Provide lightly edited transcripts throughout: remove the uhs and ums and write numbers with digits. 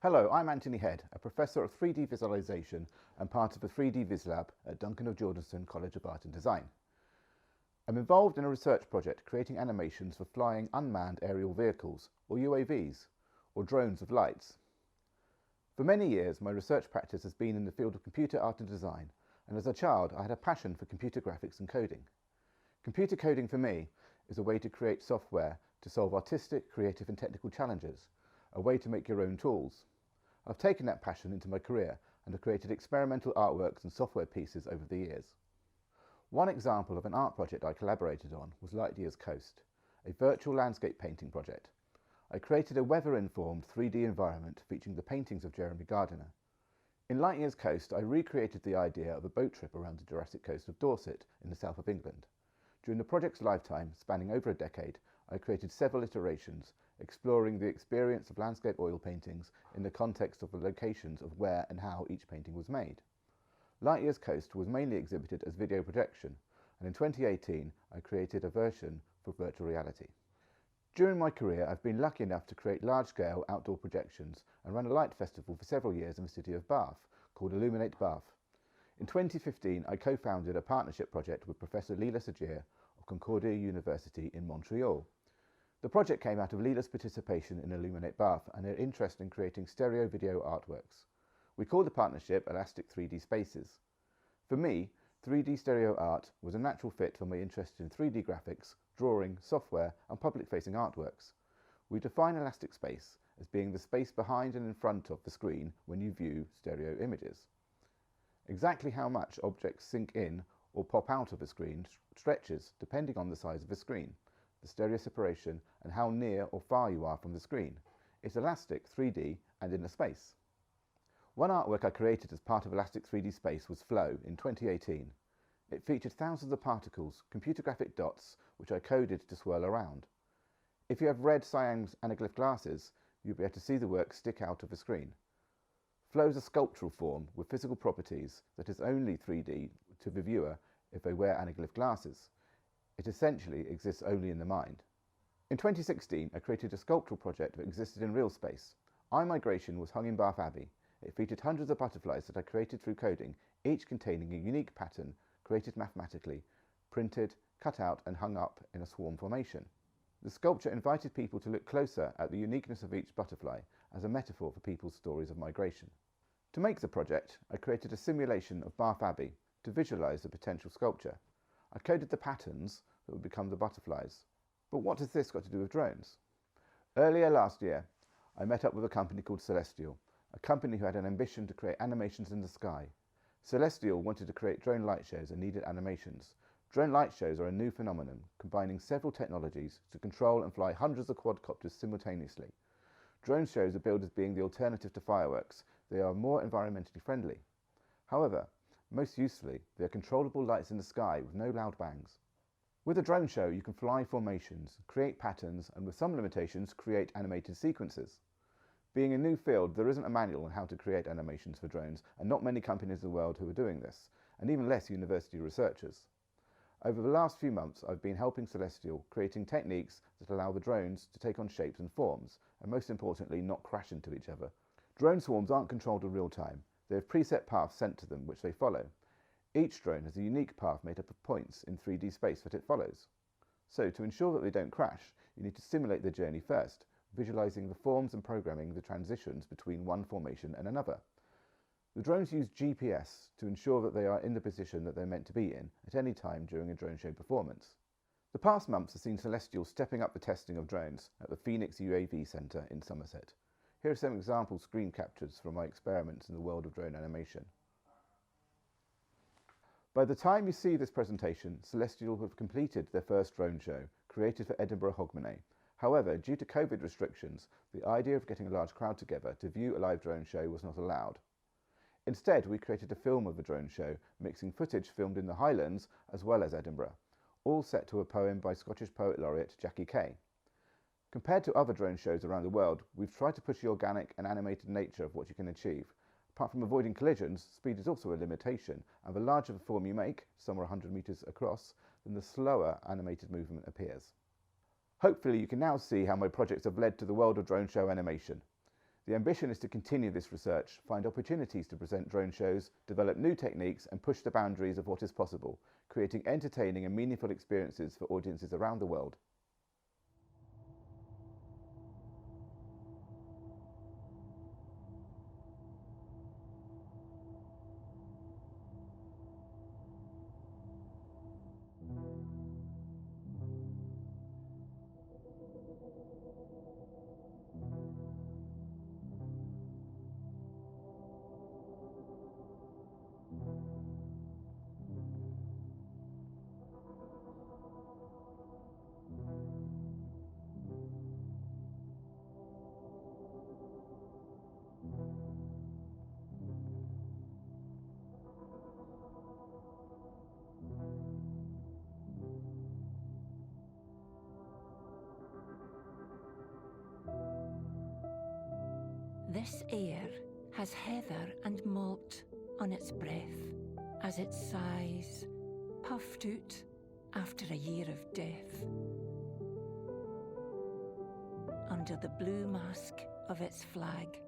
Hello, I'm Anthony Head, a Professor of 3D Visualization and part of the 3D Viz Lab at Duncan of Jordanstone College of Art and Design. I'm involved in a research project creating animations for flying unmanned aerial vehicles, or UAVs, or drones with lights. For many years, my research practice has been in the field of computer art and design, and as a child I had a passion for computer graphics and coding. Computer coding for me is a way to create software to solve artistic, creative and technical challenges, a way to make your own tools. I've taken that passion into my career and have created experimental artworks and software pieces over the years. One example of an art project I collaborated on was Light Years Coast, a virtual landscape painting project. I created a weather-informed 3D environment featuring the paintings of Jeremy Gardiner. In Light Years Coast, I recreated the idea of a boat trip around the Jurassic coast of Dorset in the south of England. During the project's lifetime, spanning over a decade, I created several iterations, exploring the experience of landscape oil paintings in the context of the locations of where and how each painting was made. Light Years Coast was mainly exhibited as video projection, and in 2018 I created a version for virtual reality. During my career I've been lucky enough to create large-scale outdoor projections and run a light festival for several years in the city of Bath called Illuminate Bath. In 2015 I co-founded a partnership project with Professor Leela Sajir of Concordia University in Montreal. The project came out of Leela's participation in Illuminate Bath and her interest in creating stereo video artworks. We called the partnership Elastic 3D Spaces. For me, 3D stereo art was a natural fit for my interest in 3D graphics, drawing, software and public-facing artworks. We define elastic space as being the space behind and in front of the screen when you view stereo images. Exactly how much objects sink in or pop out of a screen stretches depending on the size of the screen, the stereo separation and how near or far you are from the screen. It's elastic 3D and in a space. One artwork I created as part of Elastic 3D Space was Flow in 2018. It featured thousands of particles, computer graphic dots, which I coded to swirl around. If you have red cyan's anaglyph glasses, you'll be able to see the work stick out of the screen. Flow is a sculptural form with physical properties that is only 3D to the viewer if they wear anaglyph glasses. It essentially exists only in the mind. In 2016, I created a sculptural project that existed in real space. iMigration was hung in Bath Abbey. It featured hundreds of butterflies that I created through coding, each containing a unique pattern created mathematically, printed, cut out and hung up in a swarm formation. The sculpture invited people to look closer at the uniqueness of each butterfly as a metaphor for people's stories of migration. To make the project, I created a simulation of Bath Abbey to visualize the potential sculpture. I coded the patterns that would become the butterflies. But what has this got to do with drones? Earlier last year, I met up with a company called Celestial, a company who had an ambition to create animations in the sky. Celestial wanted to create drone light shows and needed animations. Drone light shows are a new phenomenon, combining several technologies to control and fly hundreds of quadcopters simultaneously. Drone shows are billed as being the alternative to fireworks. They are more environmentally friendly. However, most usefully, they are controllable lights in the sky with no loud bangs. With a drone show, you can fly formations, create patterns, and with some limitations, create animated sequences. Being a new field, there isn't a manual on how to create animations for drones, and not many companies in the world who are doing this, and even less university researchers. Over the last few months, I've been helping Celestial, creating techniques that allow the drones to take on shapes and forms, and most importantly, not crash into each other. Drone swarms aren't controlled in real time. They have preset paths sent to them, which they follow. Each drone has a unique path made up of points in 3D space that it follows. So, to ensure that they don't crash, you need to simulate the journey first, visualizing the forms and programming the transitions between one formation and another. The drones use GPS to ensure that they are in the position that they're meant to be in at any time during a drone show performance. The past months have seen Celestial stepping up the testing of drones at the Phoenix UAV Centre in Somerset. Here are some example screen captures from my experiments in the world of drone animation. By the time you see this presentation, Celestial have completed their first drone show, created for Edinburgh Hogmanay. However, due to COVID restrictions, the idea of getting a large crowd together to view a live drone show was not allowed. Instead, we created a film of the drone show, mixing footage filmed in the Highlands as well as Edinburgh, all set to a poem by Scottish Poet Laureate Jackie Kay. Compared to other drone shows around the world, we've tried to push the organic and animated nature of what you can achieve. Apart from avoiding collisions, speed is also a limitation, and the larger the form you make, some are 100 meters across, then the slower animated movement appears. Hopefully you can now see how my projects have led to the world of drone show animation. The ambition is to continue this research, find opportunities to present drone shows, develop new techniques and push the boundaries of what is possible, creating entertaining and meaningful experiences for audiences around the world. This air has heather and malt on its breath as it sighs, puffed out after a year of death. Under the blue mask of its flag,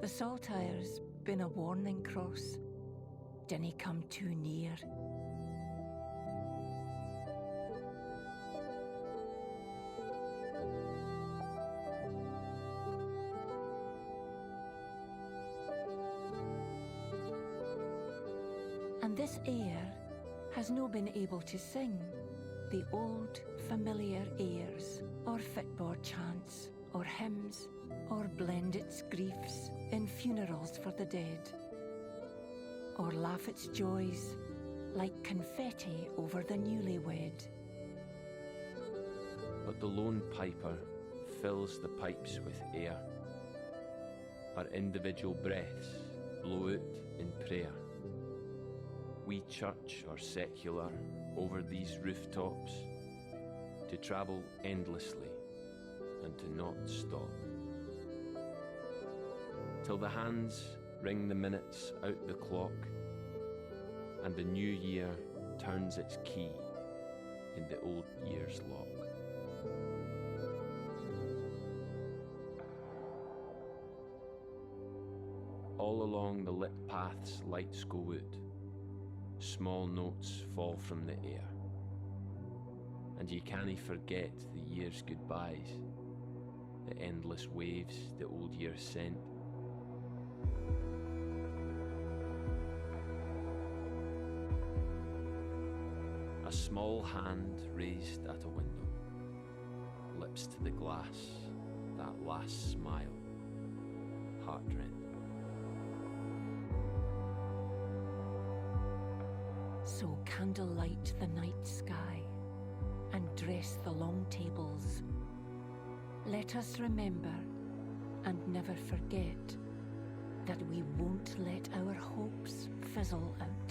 the saltire's been a warning cross, dinna come too near. And this air has no been able to sing the old familiar airs, or footboard chants, or hymns, or blend its griefs in funerals for the dead, or laugh its joys like confetti over the newlywed. But the lone piper fills the pipes with air. Our individual breaths blow out in prayer. We church or secular over these rooftops to travel endlessly and to not stop. Till the hands ring the minutes out the clock and the new year turns its key in the old year's lock. All along the lit paths lights go out. Small notes fall from the air, and ye cannae forget the year's goodbyes, the endless waves the old year sent. A small hand raised at a window, lips to the glass, that last smile, heart-rent. So candlelight the night sky and dress the long tables. Let us remember and never forget that we won't let our hopes fizzle out.